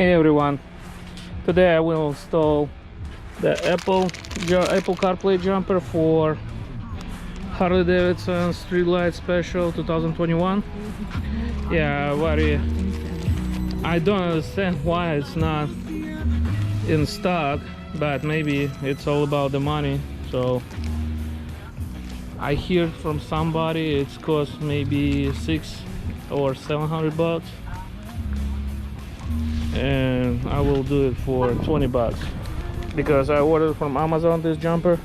Hey everyone, today I will install the Apple CarPlay jumper for Harley Davidson Street Glide Special 2021. Yeah, I don't understand why it's not in stock, but maybe it's all about the money. So I heard from somebody it's cost maybe $600 or $700, and I will do it for $20 because I ordered from Amazon this jumper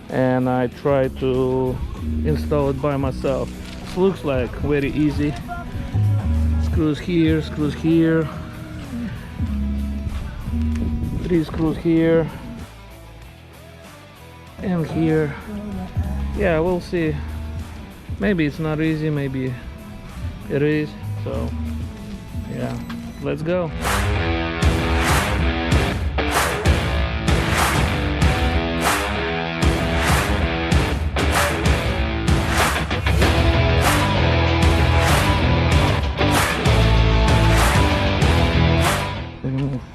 and I tried to install it by myself. It looks like very easy. Screws here, 3 screws here and here. Yeah, we'll see. Maybe it's not easy, maybe it is. So yeah, let's go.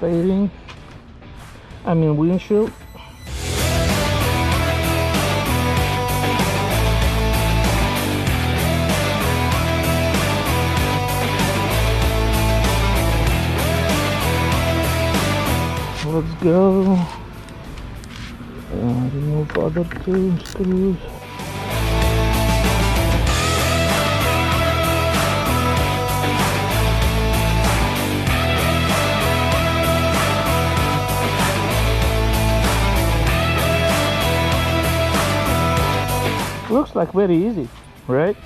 Fading, windshield. Let's go. Remove other 2 screws. Looks like very easy, right?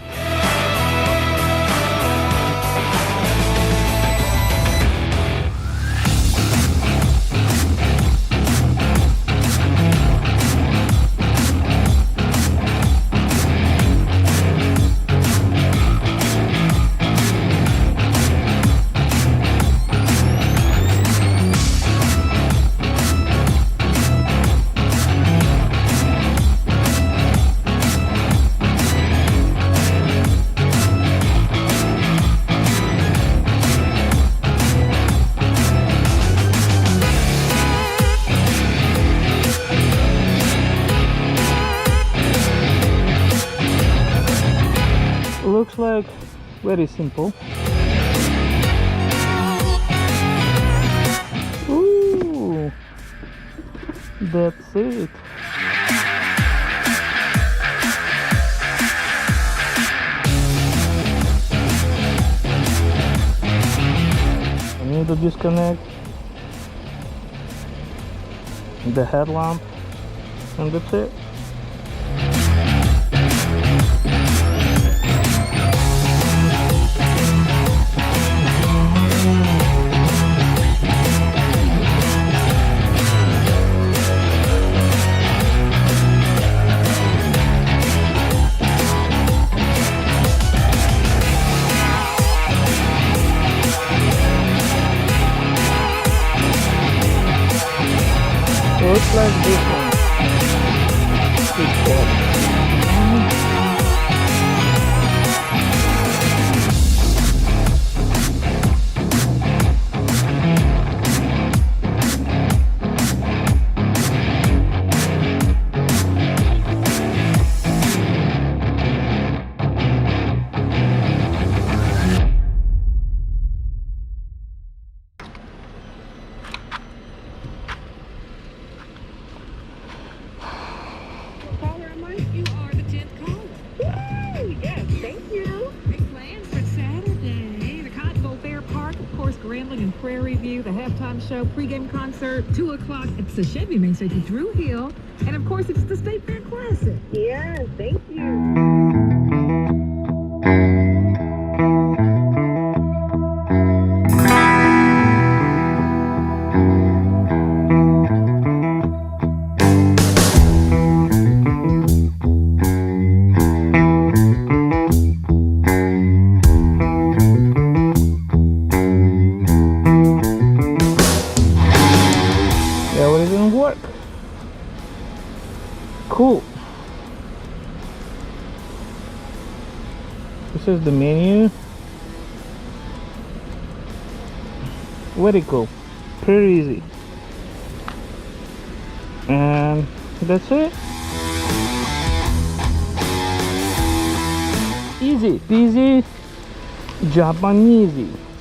Looks like very simple. Ooh, that's it. I need to disconnect the headlamp, and that's it. Looks like this one. You are the 10th caller. Woo! Yes, thank you. Big plans for Saturday. The Cotton Bowl Fair Park, of course, Grambling and Prairie View, the halftime show, pregame concert, 2 o'clock. It's the Chevy Main Street with Drew Hill. And, of course, it's the State Fair Classic. Yes, thank you. Cool. This is the menu. Very cool. Pretty easy. And that's it. Easy peasy Japanesey.